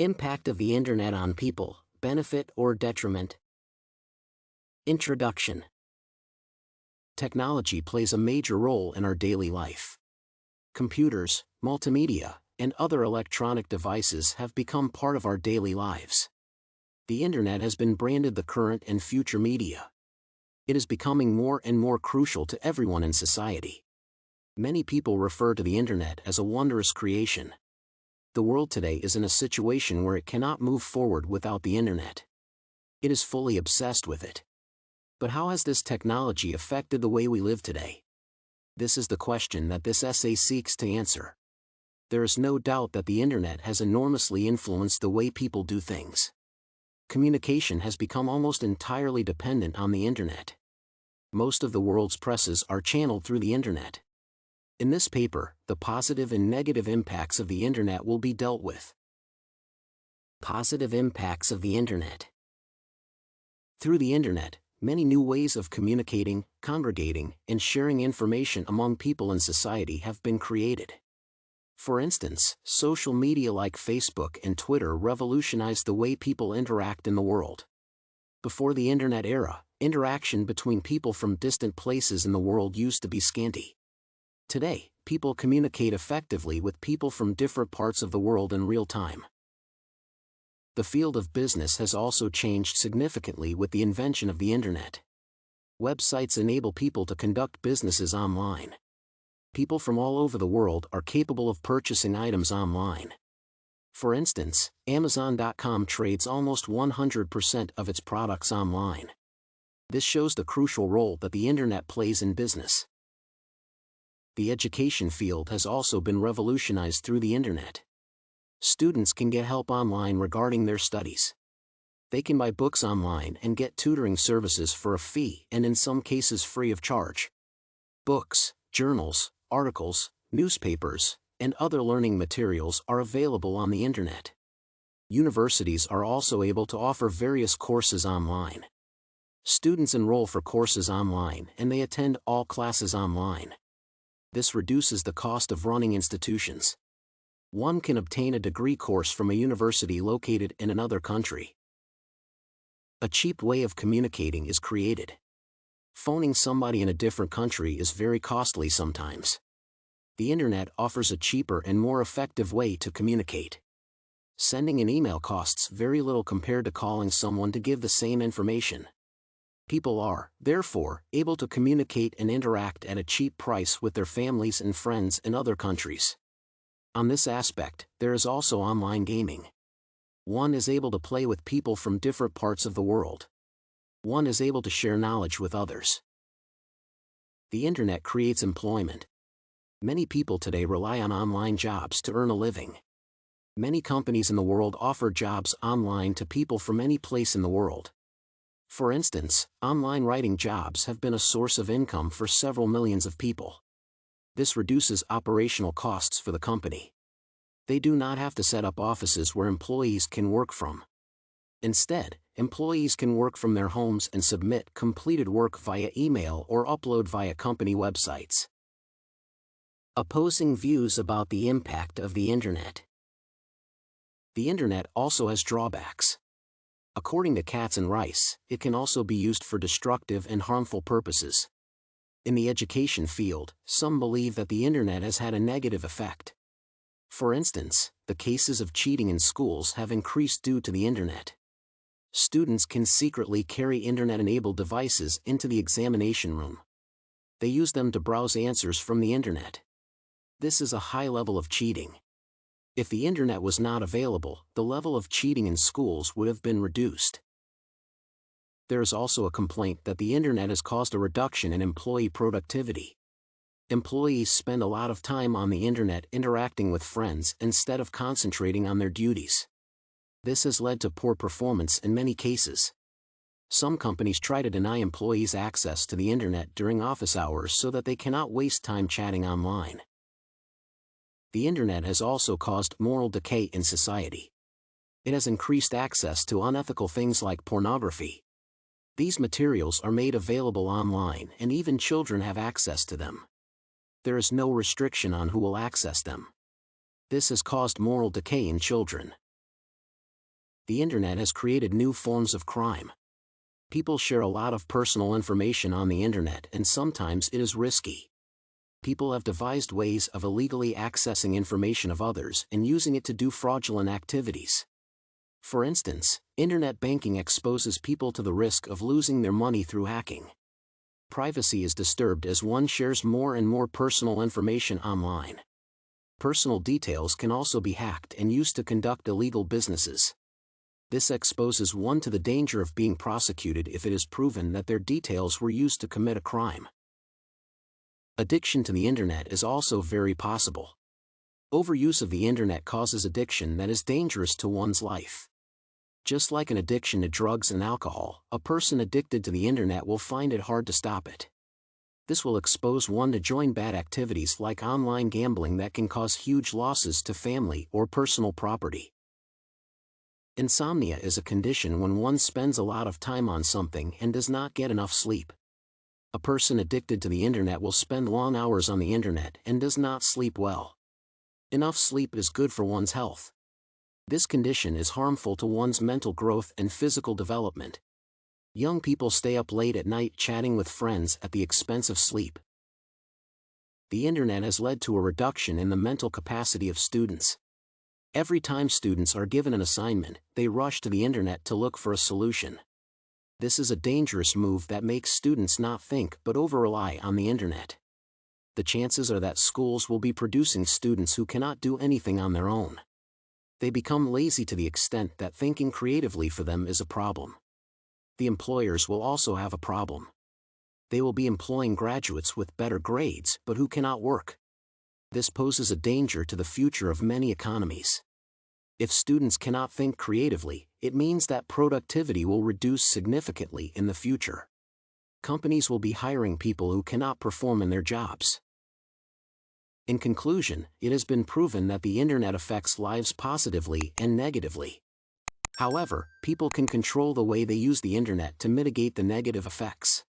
Impact of the Internet on people, benefit or detriment? Introduction. Technology plays a major role in our daily life. Computers, multimedia, and other electronic devices have become part of our daily lives. The Internet has been branded the current and future media. It is becoming more and more crucial to everyone in society. Many people refer to the Internet as a wondrous creation. The world today is in a situation where it cannot move forward without the Internet. It is fully obsessed with it. But how has this technology affected the way we live today? This is the question that this essay seeks to answer. There is no doubt that the Internet has enormously influenced the way people do things. Communication has become almost entirely dependent on the Internet. Most of the world's presses are channeled through the Internet. In this paper, the positive and negative impacts of the Internet will be dealt with. Positive impacts of the Internet. Through the Internet, many new ways of communicating, congregating, and sharing information among people in society have been created. For instance, social media like Facebook and Twitter revolutionized the way people interact in the world. Before the Internet era, interaction between people from distant places in the world used to be scanty. Today, people communicate effectively with people from different parts of the world in real time. The field of business has also changed significantly with the invention of the Internet. Websites enable people to conduct businesses online. People from all over the world are capable of purchasing items online. For instance, Amazon.com trades almost 100% of its products online. This shows the crucial role that the Internet plays in business. The education field has also been revolutionized through the Internet. Students can get help online regarding their studies. They can buy books online and get tutoring services for a fee and in some cases free of charge. Books, journals, articles, newspapers, and other learning materials are available on the Internet. Universities are also able to offer various courses online. Students enroll for courses online and they attend all classes online. This reduces the cost of running institutions. One can obtain a degree course from a university located in another country. A cheap way of communicating is created. Phoning somebody in a different country is very costly sometimes. The Internet offers a cheaper and more effective way to communicate. Sending an email costs very little compared to calling someone to give the same information. People are, therefore, able to communicate and interact at a cheap price with their families and friends in other countries. On this aspect, there is also online gaming. One is able to play with people from different parts of the world. One is able to share knowledge with others. The Internet creates employment. Many people today rely on online jobs to earn a living. Many companies in the world offer jobs online to people from any place in the world. For instance, online writing jobs have been a source of income for several millions of people. This reduces operational costs for the company. They do not have to set up offices where employees can work from. Instead, employees can work from their homes and submit completed work via email or upload via company websites. Opposing views about the impact of the Internet. The Internet also has drawbacks. According to Katz and Rice, it can also be used for destructive and harmful purposes. In the education field, some believe that the Internet has had a negative effect. For instance, the cases of cheating in schools have increased due to the Internet. Students can secretly carry Internet-enabled devices into the examination room. They use them to browse answers from the Internet. This is a high level of cheating. If the Internet was not available, the level of cheating in schools would have been reduced. There is also a complaint that the Internet has caused a reduction in employee productivity. Employees spend a lot of time on the Internet interacting with friends instead of concentrating on their duties. This has led to poor performance in many cases. Some companies try to deny employees access to the Internet during office hours so that they cannot waste time chatting online. The Internet has also caused moral decay in society. It has increased access to unethical things like pornography. These materials are made available online and even children have access to them. There is no restriction on who will access them. This has caused moral decay in children. The internet has created new forms of crime. People share a lot of personal information on the internet, and sometimes it is risky. People have devised ways of illegally accessing information of others and using it to do fraudulent activities. For instance, internet banking exposes people to the risk of losing their money through hacking. Privacy is disturbed as one shares more and more personal information online. Personal details can also be hacked and used to conduct illegal businesses. This exposes one to the danger of being prosecuted if it is proven that their details were used to commit a crime. Addiction to the internet is also very possible. Overuse of the internet causes addiction that is dangerous to one's life. Just like an addiction to drugs and alcohol, a person addicted to the internet will find it hard to stop it. This will expose one to join bad activities like online gambling that can cause huge losses to family or personal property. Insomnia is a condition when one spends a lot of time on something and does not get enough sleep. A person addicted to the internet will spend long hours on the internet and does not sleep well. Enough sleep is good for one's health. This condition is harmful to one's mental growth and physical development. Young people stay up late at night chatting with friends at the expense of sleep. The internet has led to a reduction in the mental capacity of students. Every time students are given an assignment, they rush to the internet to look for a solution. This is a dangerous move that makes students not think but over-rely on the internet. The chances are that schools will be producing students who cannot do anything on their own. They become lazy to the extent that thinking creatively for them is a problem. The employers will also have a problem. They will be employing graduates with better grades but who cannot work. This poses a danger to the future of many economies. If students cannot think creatively, it means that productivity will reduce significantly in the future. Companies will be hiring people who cannot perform in their jobs. In conclusion, it has been proven that the internet affects lives positively and negatively. However, people can control the way they use the internet to mitigate the negative effects.